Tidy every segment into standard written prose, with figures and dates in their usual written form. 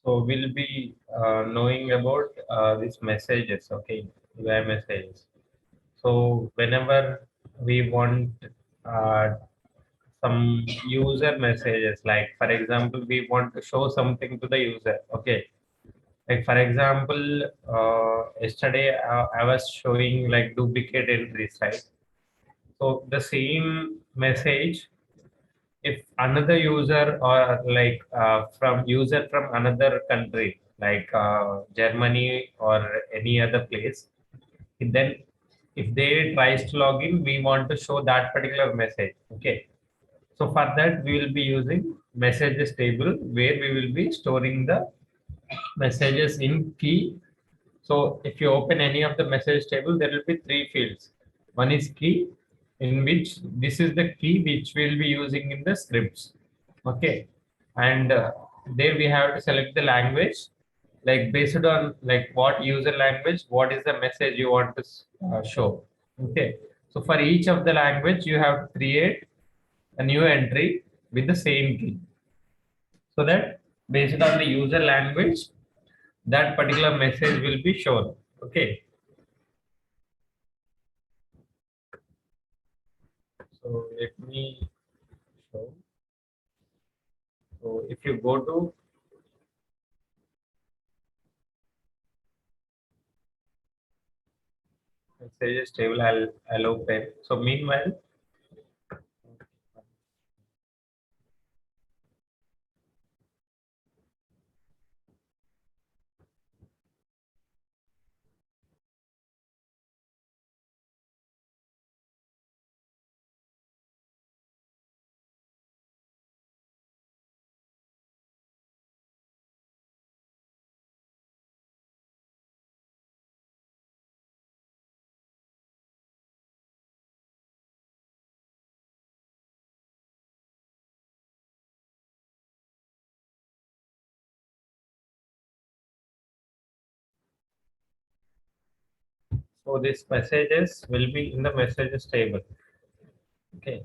So we'll be knowing about these messages, okay, web messages. So whenever we want uh, some user messages, like for example, we want to show something to the user, okay. Like for example, yesterday I was showing like duplicate entries, right? So the same message, if another user or like from user from another country like Germany or any other place, then if they tries to log in, we want to show that particular message, okay. So for that we will be using messages table where we will be storing the messages in key. So if you open any of the message table, there will be three fields. One is key, in which this is the key which we'll be using in the scripts. Okay. And there we have to select the language, like based on like what user language, what is the message you want to show. Okay. So for each of the language, you have to create a new entry with the same key. So that based on the user language, that particular message will be shown. Okay. So let me show. So if you go to messages table, I'll open. So meanwhile, so this messages will be in the messages table. Okay.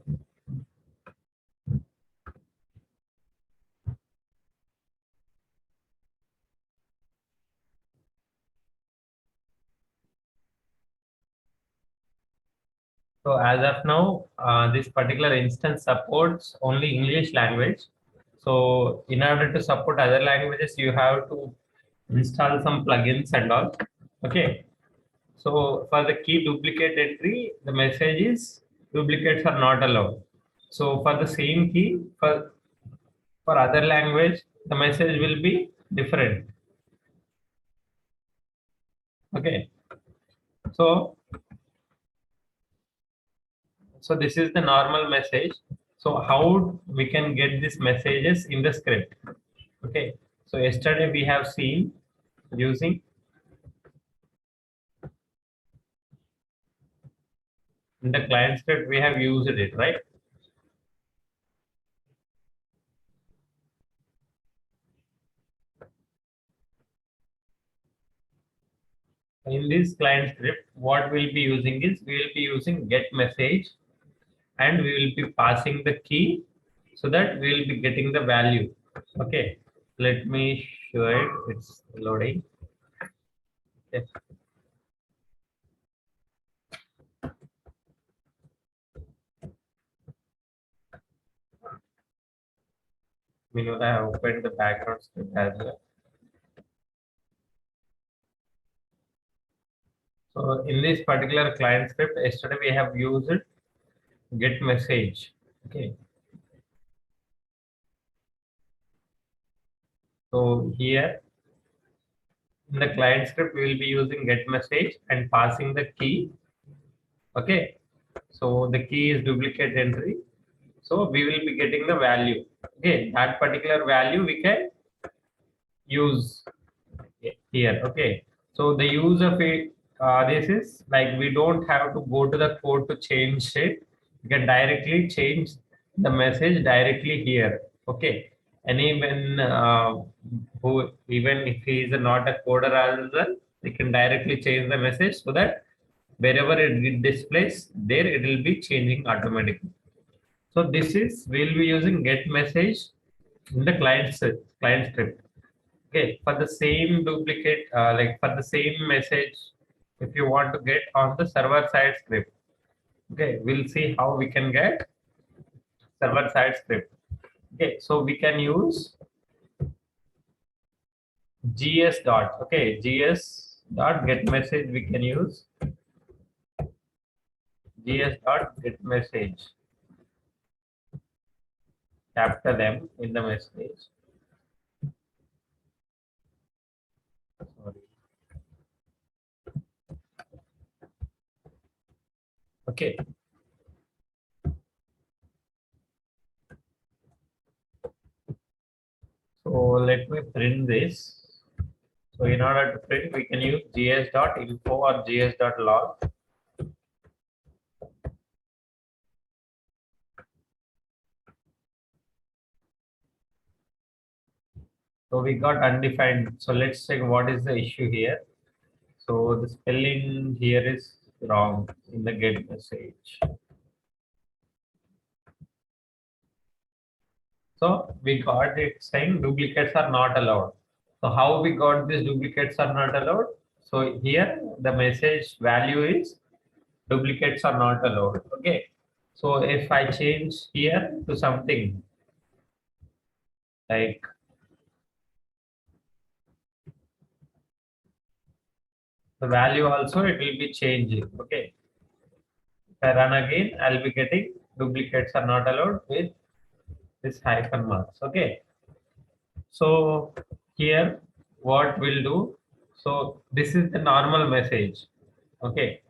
So as of now, this particular instance supports only English language. So in order to support other languages, you have to install some plugins and all. Okay. So for the key duplicate entry, the message is duplicates are not allowed. So for the same key, for other language, the message will be different. Okay. So this is the normal message. So how we can get these messages in the script? Okay. So yesterday we have seen using in the client script we have used it, right? In this client script, what we'll be using is we will be using get message, and we will be passing the key so that we will be getting the value. Okay. Let me show it. It's loading. Okay. Meanwhile, I have opened the background script as well. So in this particular client script, yesterday we have used get message. Okay. So here in the client script, we will be using get message and passing the key. Okay. So the key is duplicate entry. So we will be getting the value. Okay. That particular value we can use here. Okay. So the use of it, this is like we don't have to go to the code to change it. We can directly change the message directly here. Okay. And even who, even if he is not a coder as well, we can directly change the message so that wherever it displays there, it will be changing automatically. So this is we'll be using get message in the client script. Okay. Okay, for the same duplicate, like for the same message, if you want to get on the server side script, okay, we'll see how we can get server side script. Okay, so we can use gs dot, okay, gs dot get message. We can use gs dot get message, capital M in the message. Sorry. Okay, so let me print this. So in order to print, we can use gs dot info or gs dot log. So we got undefined. So let's check what is the issue here. So the spelling here is wrong in the get message. So we got it saying duplicates are not allowed. So how we got this duplicates are not allowed? So here the message value is duplicates are not allowed. Okay. So if I change here to something like the value also, it will be changing. Okay. If I run again, I'll be getting duplicates are not allowed with this hyphen marks. Okay. So here what we'll do, so this is the normal message. Okay.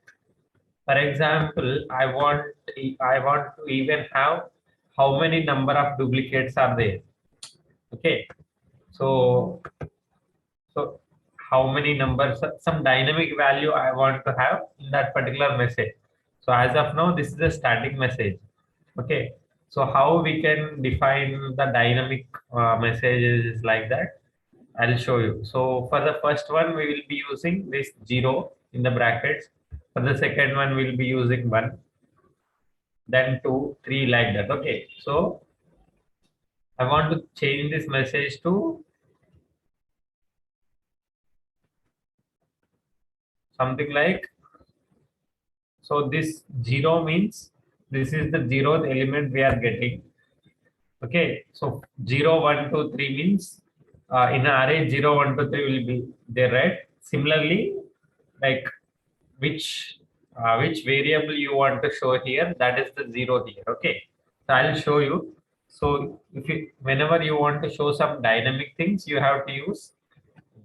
For example, I want to even have how many number of duplicates are there. Okay. So so how many numbers, some dynamic value I want to have in that particular message. So as of now, this is a static message. Okay. So how we can define the dynamic messages is like that. I'll show you. So for the first one, we will be using this 0 in the brackets. For the second one, we'll be using 1, then 2, 3 like that. Okay. So I want to change this message to something like, so this 0 means this is the 0th element we are getting. Okay. So 0, 1, 2, 3 means in an array 0, 1, 2, 3 will be there, right? Similarly, like which variable you want to show here, that is the 0 here. Okay, so I'll show you. So if you, whenever you want to show some dynamic things, you have to use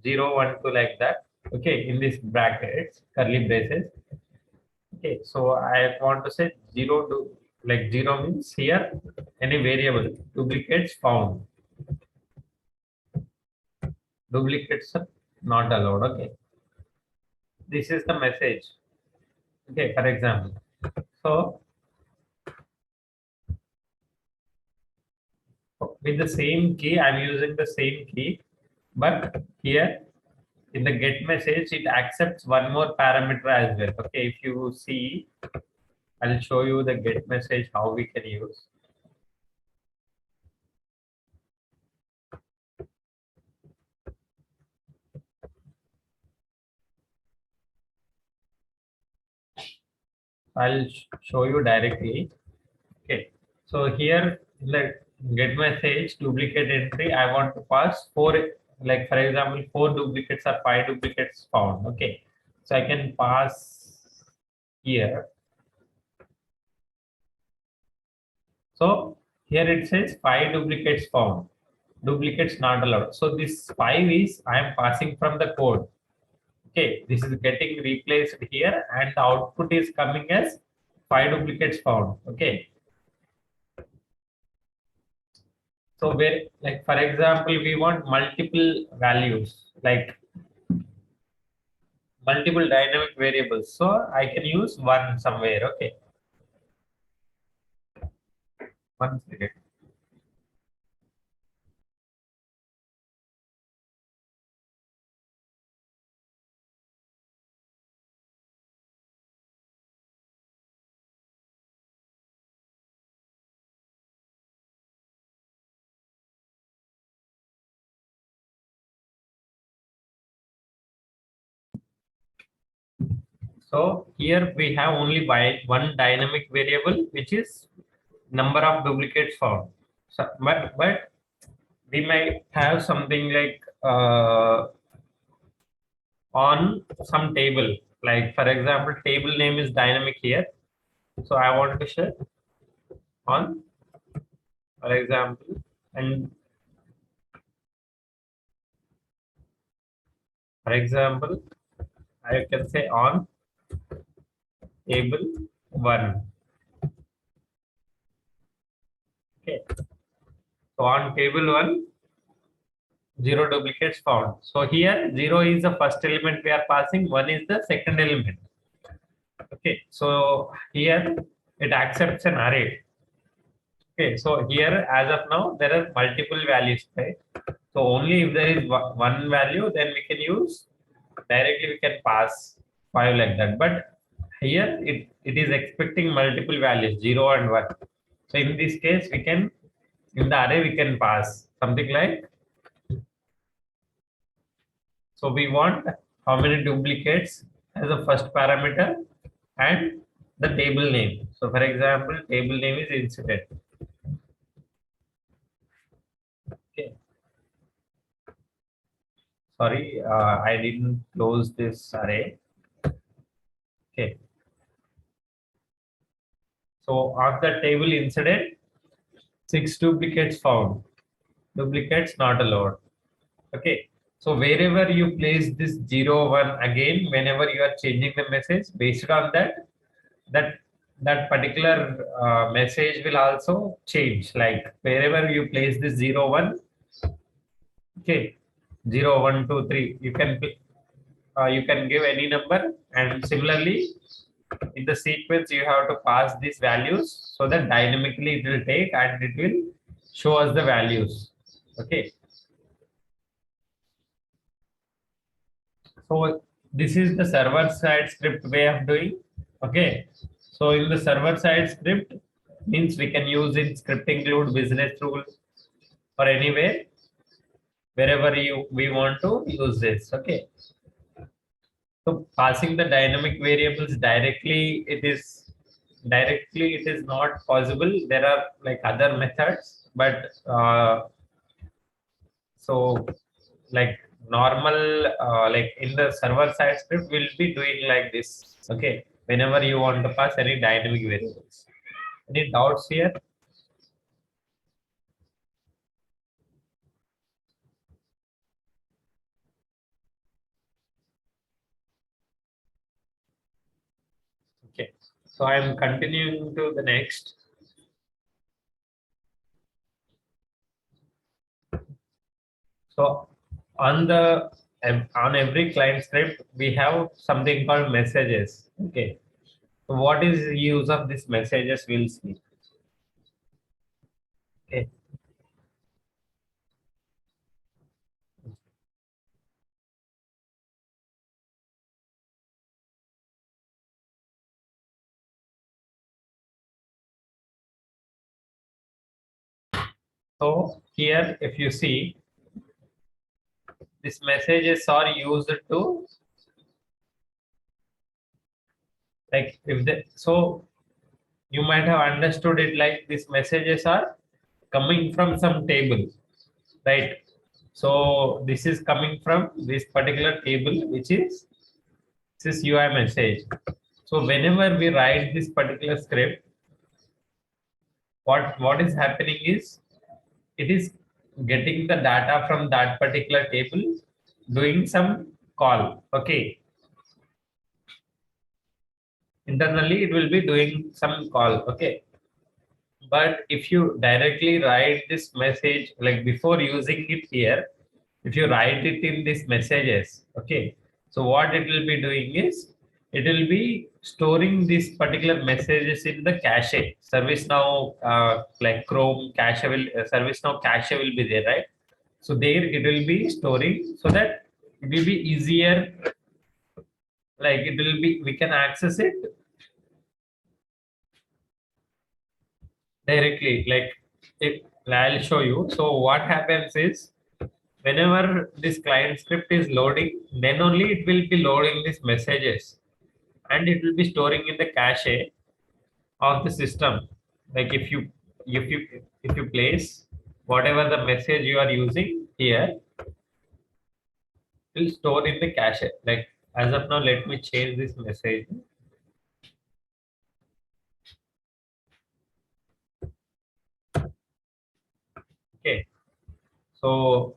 0, 1, 2 like that. Okay, in this brackets, curly braces. Okay, so I want to say 0 to, like 0 means here any variable duplicates found, duplicates are not allowed. Okay, this is the message. Okay, for example, so with the same key, I'm using the same key, but here in the get message, it accepts one more parameter as well. Okay, if you see, I'll show you the get message how we can use. I'll show you directly. Okay, so here in the get message duplicate entry, I want to pass four, like for example, 4 duplicates or 5 duplicates found. Okay, so I can pass here. So here it says 5 duplicates found, duplicates not allowed. So this 5 is I am passing from the code. Okay, this is getting replaced here, and the output is coming as 5 duplicates found. Okay, so where, like for example, we want multiple values, like multiple dynamic variables. So I can use one somewhere. Okay, one second. So here we have only one dynamic variable, which is number of duplicates found. So, but we might have something like on some table. Like for example, table name is dynamic here. So I want to share on, for example, and for example, I can say on table one. Okay. So on table one, zero duplicates found. So here zero is the first element we are passing, one is the second element. Okay. So here it accepts an array. Okay. So here as of now there are multiple values, right? So only if there is one value, then we can use directly we can pass 5 like that. But here it is expecting multiple values 0 and 1. So in this case we can, in the array we can pass something like, so we want how many duplicates as a first parameter and the table name. So for example, table name is incident. Okay. Sorry, I didn't close this array. Okay. So on the table incident, 6 duplicates found. Duplicates not allowed. Okay. So wherever you place this 0, 1 again, whenever you are changing the message, based on that, that that particular message will also change. Like wherever you place this 0, 1, okay, 0, 1, 2, 3, you can give any number, and similarly in the sequence you have to pass these values so that dynamically it will take and it will show us the values. Okay. So this is the server side script way of doing. Okay. So in the server side script means we can use in script include business rule or anywhere wherever we want to use this. Okay. So passing the dynamic variables directly it is not possible. There are like other methods, but so like normal like in the server side script we'll be doing like this. Okay, whenever you want to pass any dynamic variables. Any doubts here? Okay, so I'm continuing to the next. So on the on every client script we have something called messages. Okay, so what is the use of these messages, we'll see. Okay, so here if you see, these messages are used to, like if they, so you might have understood it like these messages are coming from some table, right? So this is coming from this particular table, which is this is UI message. So whenever we write this particular script, what is happening is it is getting the data from that particular table, doing some call. Okay, internally it will be doing some call. Okay, but if you directly write this message, like before using it here, if you write it in these messages, okay, so what it will be doing is it will be storing these particular messages in the cache. Service now, like Chrome cache will, service now cache will be there, right? So there it will be storing so that it will be easier, like it will be, we can access it directly. Like it, I'll show you. So what happens is whenever this client script is loading, then only it will be loading these messages. and it will be storing in the cache of the system. Like if you place whatever the message you are using here, it will store in the cache. Like as of now, let me change this message. Okay, so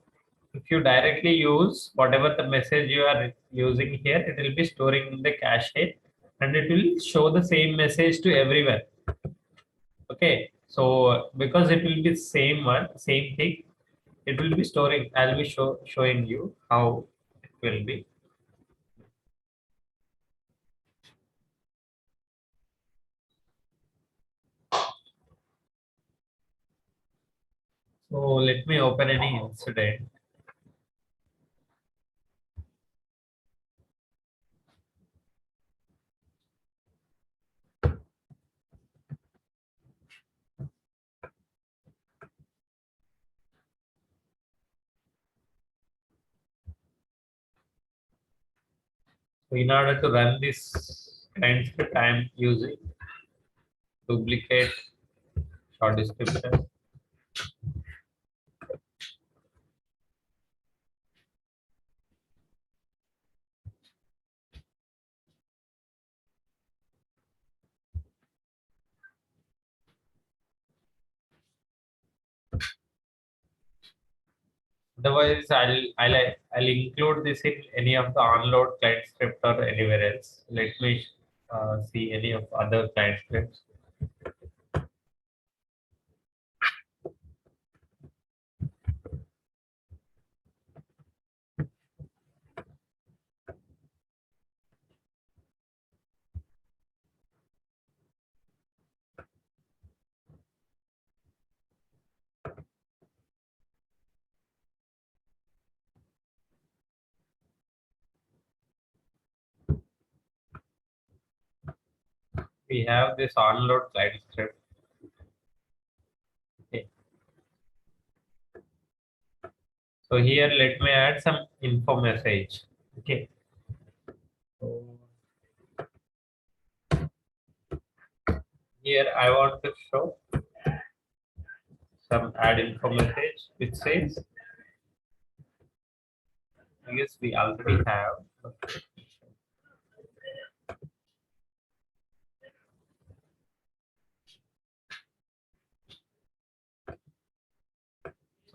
if you directly use whatever the message you are using here, it will be storing in the cache and it will show the same message to everyone. Okay, so because it will be same one, same thing, it will be storing. I'll be showing you how it will be. So let me open any incident. So in order to run this kind script, I am using duplicate short description. Otherwise, I'll include this in any of the onload client script or anywhere else. Let me see any of other client scripts. We have this onload client script. Okay. So here, let me add some info message. Okay. So here I want to show some add info message which says, yes, we already have.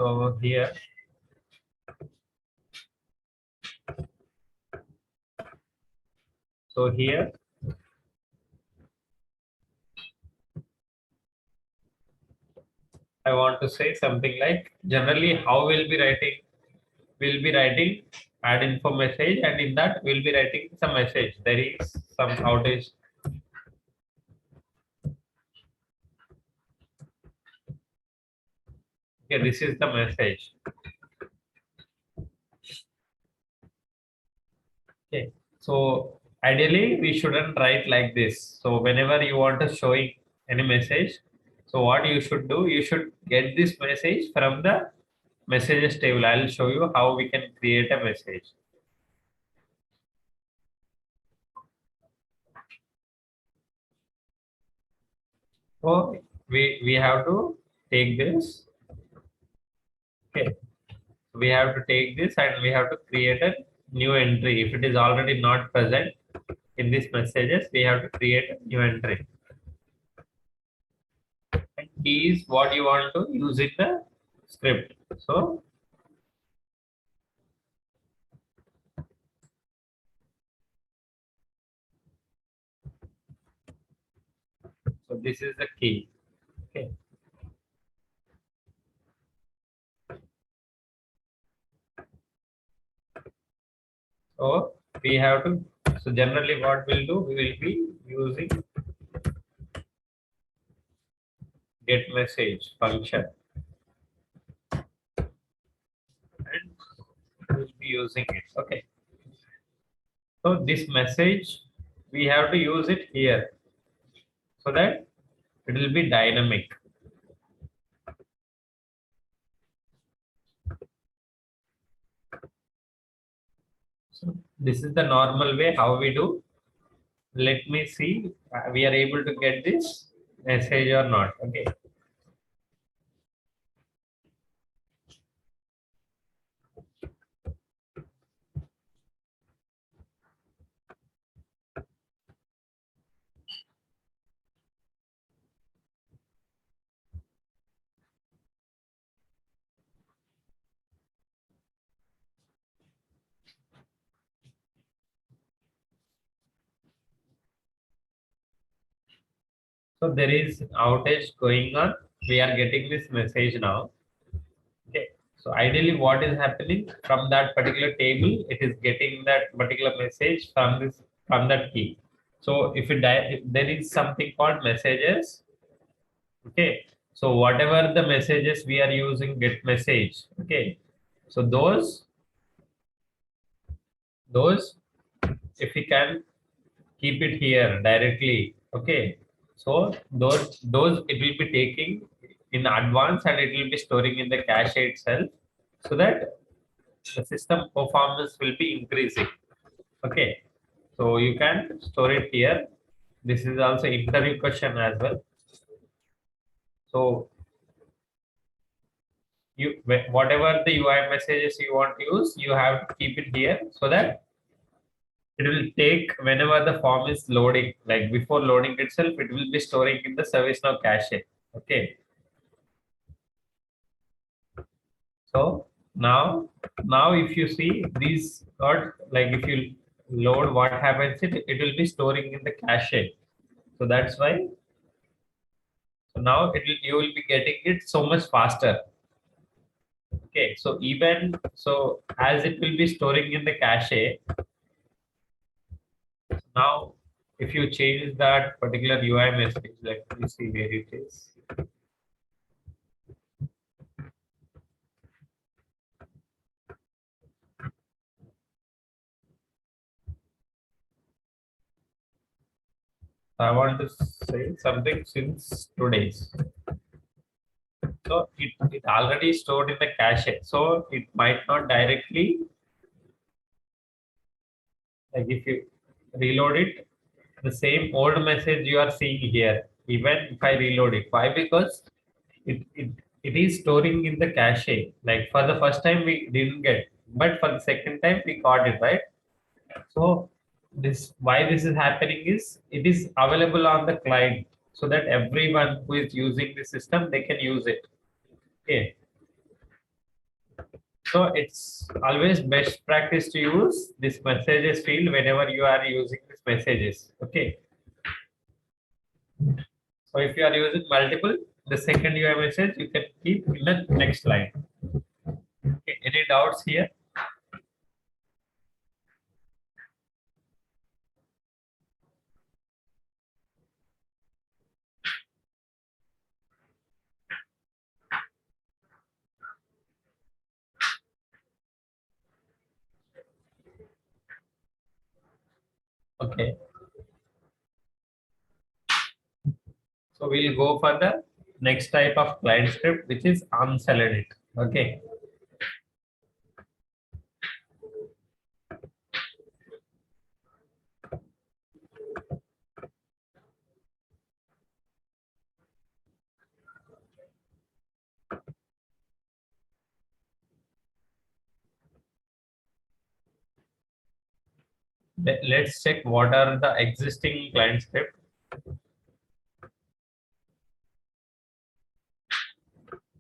So here, so here I want to say something like generally how we'll be writing add info message, and in that we'll be writing some message. There is some outage. Okay, this is the message. Okay, so ideally we shouldn't write like this. So whenever you want to showing any message, so what you should do, you should get this message from the messages table. I'll show you how we can create a message. So we have to take this. Okay, we have to take this and we have to create a new entry. If it is already not present in these messages, we have to create a new entry. And key is what you want to use in the script. So this is the key. Okay. So we have to. So generally, what we'll do, we will be using get message function, and we'll be using it. Okay. So this message, we have to use it here so that it will be dynamic. So this is the normal way how we do. let me see we are able to get this message or not. Okay. So there is outage going on. We are getting this message now. Okay. So ideally, what is happening from that particular table, it is getting that particular message from that key. So if there is something called messages. Okay. So whatever the messages we are using, get message. Okay. So those if we can keep it here directly. Okay. So those it will be taking in advance and it will be storing in the cache itself, so that the system performance will be increasing. Okay. So you can store it here. This is also interview question as well. So whatever the UI messages you want to use, you have to keep it here so that it will take whenever the form is loading, like before loading itself, it will be storing in the ServiceNow cache. Okay. So now if you see these got, like if you load, what happens, it will be storing in the cache. So that's why, so now you will be getting it so much faster. Okay, so even so as it will be storing in the cache, now if you change that particular UI message, let me see where it is. I want to say something since today's. So it already stored in the cache. So it might not directly, like if you reload it, the same old message you are seeing here, even if I reload it. Why? Because it is storing in the cache. Like for the first time we didn't get, but for the second time we got it, right? So this, why this is happening is it is available on the client so that everyone who is using the system, they can use it. Okay. So it's always best practice to use this messages field whenever you are using these messages. Okay. So if you are using multiple, the second you have message, you can keep in the next line. Okay. Any doubts here? Okay. So we'll go for the next type of client script, which is unselect. Okay. Let's check what are the existing client script.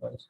First.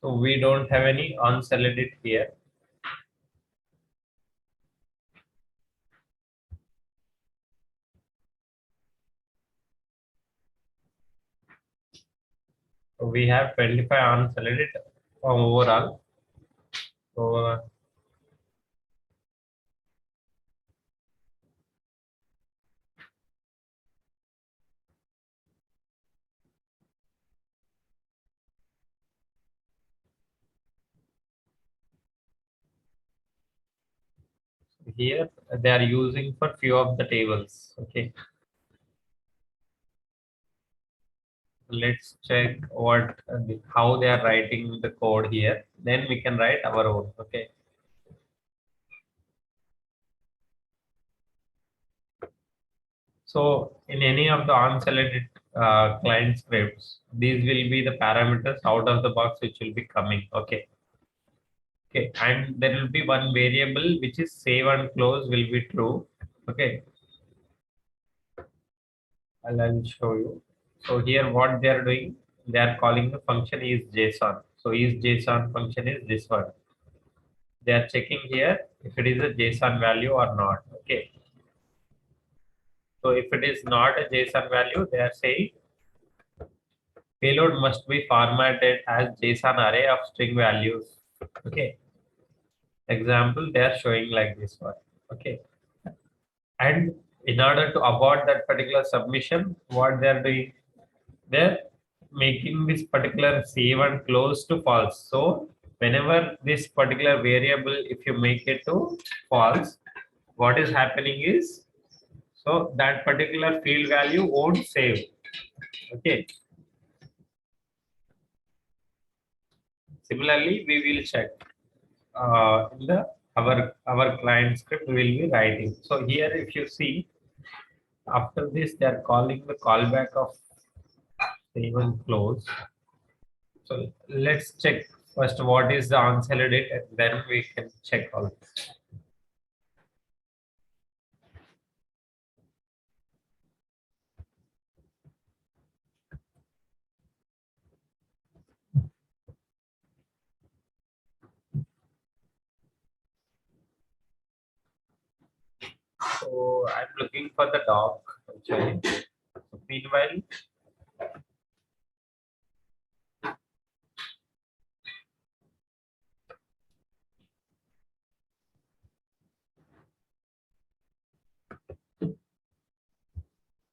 So we don't have any unselected here. So we have 25 unselected overall. So here they are using for few of the tables. Okay, let's check what how they are writing the code here. Then we can write our own. Okay, so in any of the unselected client scripts, these will be the parameters out of the box which will be coming. Okay. Okay, and there will be one variable which is save and close will be true. Okay, I'll show you. So here what they are doing, they are calling the function is JSON. So is JSON function is this one. They are checking here if it is a JSON value or not. Okay, so if it is not a JSON value, they are saying payload must be formatted as JSON array of string values. Okay, example they are showing like this one. Okay, and in order to avoid that particular submission, what they are doing, they're making this particular save and close to false. So whenever this particular variable, if you make it to false, what is happening is, so that particular field value won't save. Okay, similarly we will check in the our client script we will be writing. So here if you see, after this they are calling the callback of save and close. So let's check first what is the answer date, and then we can check all this. So I'm looking for the doc actually. So meanwhile,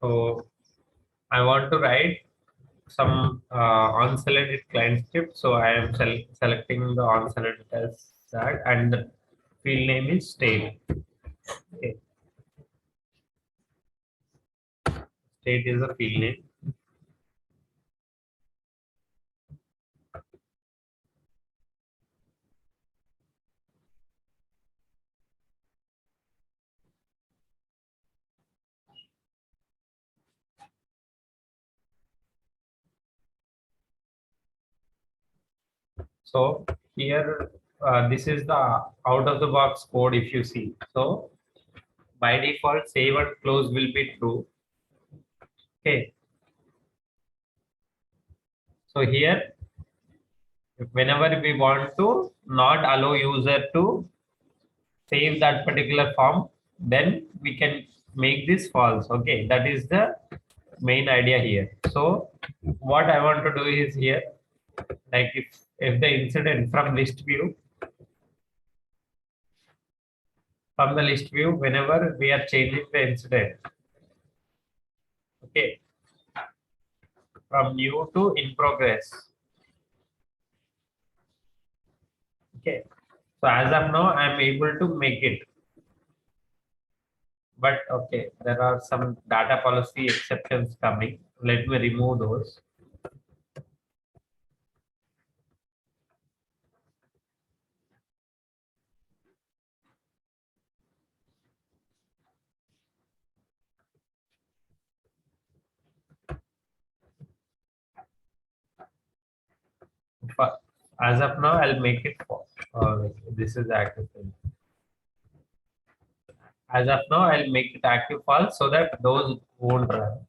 so I want to write some unselected client script. So I am selecting the unselected as that, and the field name is state. Okay, state is a field name. So here, this is the out of the box code if you see. So by default, save and close will be true. Okay. So here, whenever we want to not allow user to save that particular form, then we can make this false. Okay, that is the main idea here. So what I want to do is here, like if the incident from the list view, whenever we are changing the incident, okay, from new to in progress. Okay, so as of now, I am able to make it. But okay, there are some data policy exceptions coming. Let me remove those. But as of now, I'll make it false. This is active. As of now, I'll make it active false so that those won't run.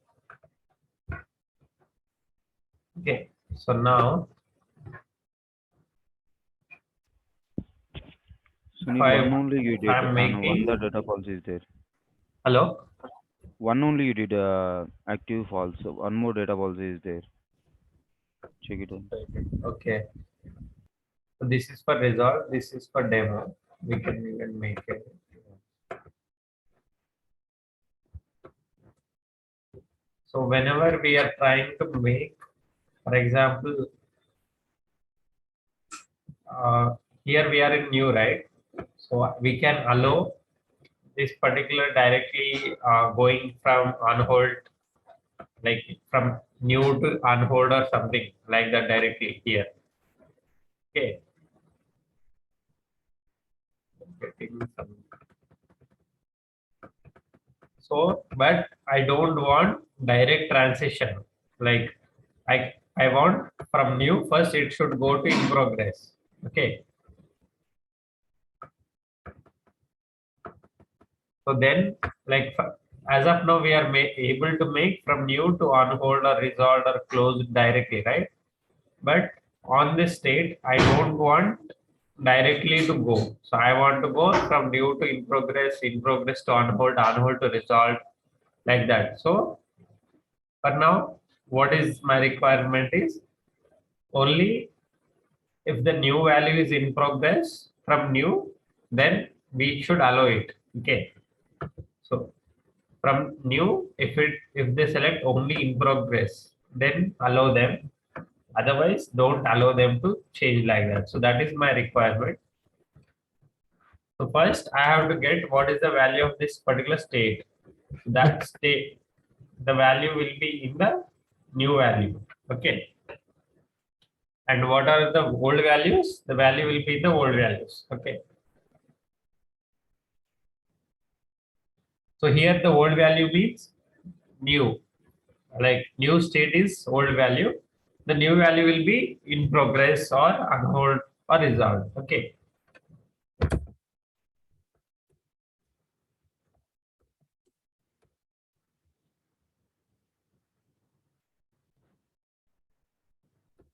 Okay. So now only if one I only you if did, I'm and one the making data policy is there. hello. One only you did active false. So one more data policy is there. Check it out. Okay. So this is for resolve. This is for demo. We can even make it. So whenever we are trying to make, for example, uh, here we are in new, right? So we can allow this particular directly going from on hold, like from new to on hold or something like that directly here. Okay. Getting some. So, but I don't want direct transition. Like I want from new first it should go to in progress. Okay. So then, like as of now, we are able to make from new to on hold or resolved or closed directly, right? But on this state, I don't want directly to go. So I want to go from new to in progress to on hold to resolved, like that. So for now, what is my requirement is only if the new value is in progress from new, then we should allow it. Okay. So from new, if they select only in progress, then allow them. Otherwise, don't allow them to change like that. So that is my requirement. So first, I have to get what is the value of this particular state. That state, the value will be in the new value. Okay. And what are the old values? The value will be the old values. Okay. So here the old value means new. Like new state is old value. The new value will be in progress or on hold or resolved. Okay.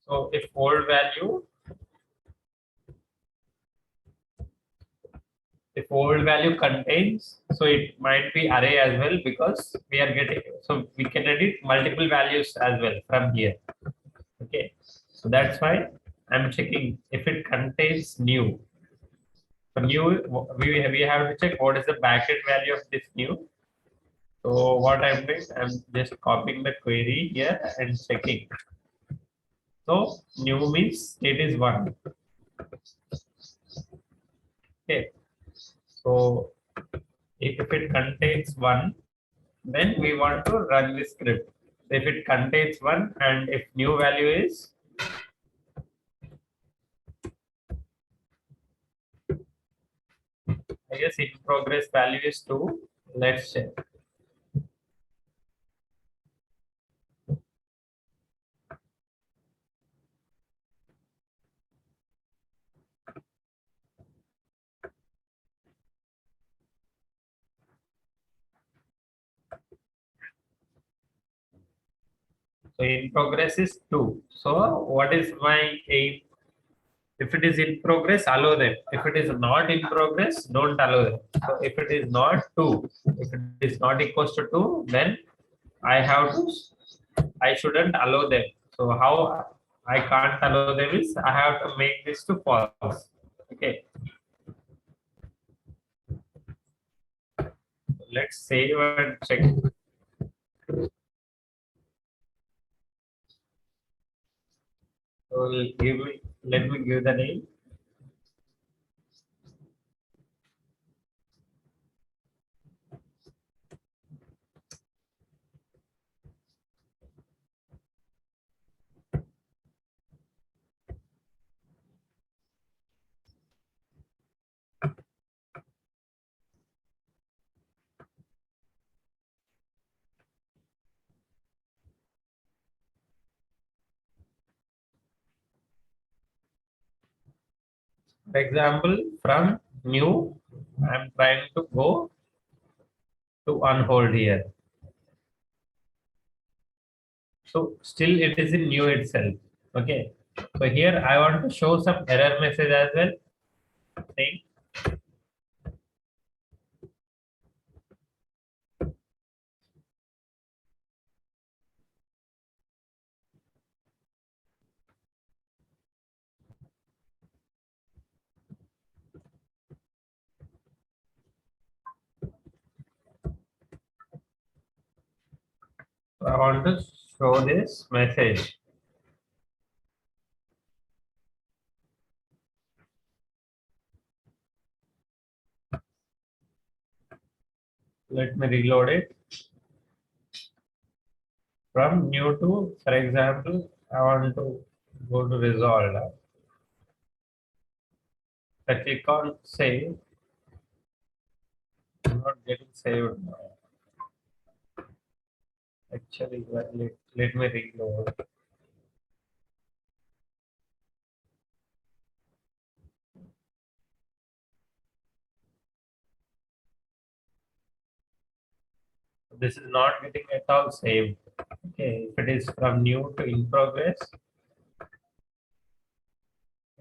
So if old value contains, so it might be array as well because we are getting, so we can edit multiple values as well from here. Okay. So that's why I'm checking if it contains new. For new, we have to check what is the backend value of this new. So what I'm doing, I'm just copying the query here and checking. So new means it is one. Okay. So if it contains one, then we want to run the script. So if it contains one and if new value is, I guess in progress value is two. Let's check. So in progress is two. So what is my aim? If it is in progress, allow them. If it is not in progress, don't allow them. So if it is not two, if it is not equals to two, then I have to, I shouldn't allow them. So how I can't allow them is I have to make this to false. Okay. Let's save and check. So let me give the name. For example, from new, I'm trying to go to unhold here. So still it is in new itself. Okay. So here I want to show some error message as well. Saying want to show this message. Let me reload it. From new to, for example, I want to go to resolved. I click on save. I'm not getting saved now. Actually, let me reload. This is not getting at all saved. Okay, if it is from new to in progress,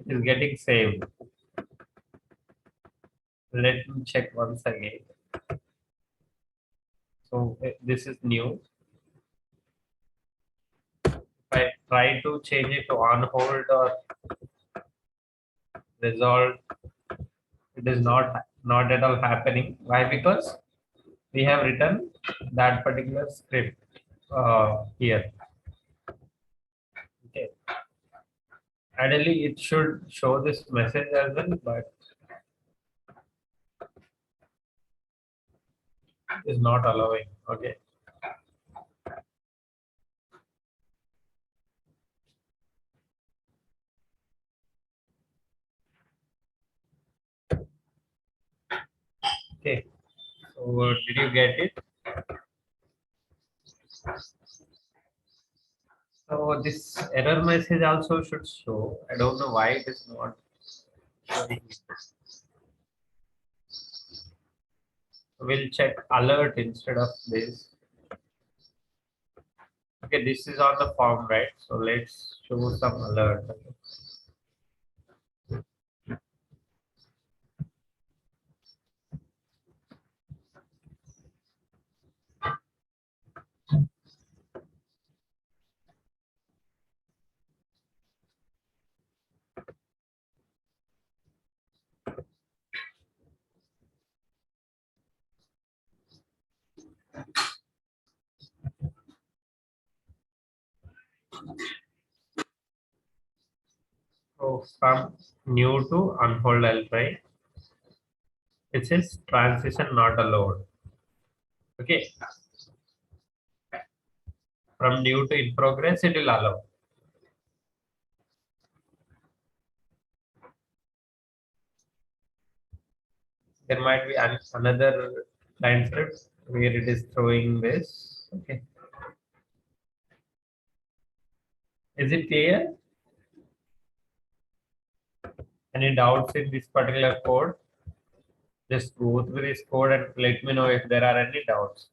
it is getting saved. Let me check once again. So this is new. If I try to change it to on hold or resolve, it is not at all happening. Why? Because we have written that particular script here. Okay. Ideally, it should show this message as well, but it is not allowing. Okay. Okay. So did you get it? So this error message also should show. I don't know why it is not showing. We'll check alert instead of this. Okay, this is on the form, right? So let's show some alert. So from new to unhold, I'll try. It says transition not allowed. Okay, from new to in progress, it will allow. There might be another line script where it is throwing this. Okay, is it clear? Any doubts in this particular code? Just go through this code and let me know if there are any doubts.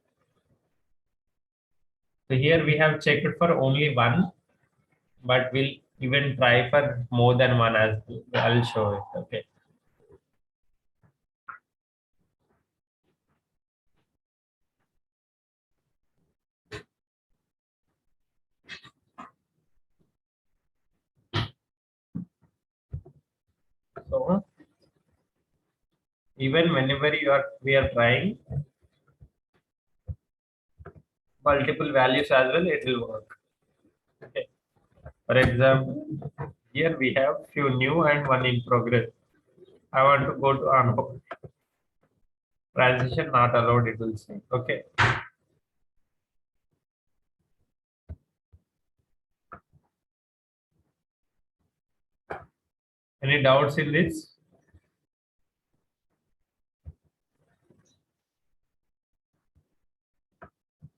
So here we have checked for only one, but we'll even try for more than one as well. I'll show it. Okay. So even whenever we are trying multiple values as well, it will work. Okay. For example, here we have few new and one in progress. I want to go to on transition not allowed, it will say. Okay. Any doubts in this?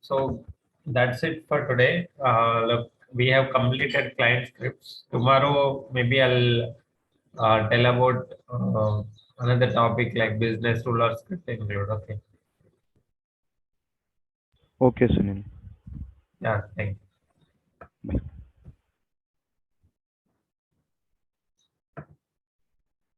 So that's it for today. Look, we have completed client scripts. Tomorrow, maybe I'll tell about another topic like business rule or script include. Okay. Okay, Sunil. Yeah, thank you.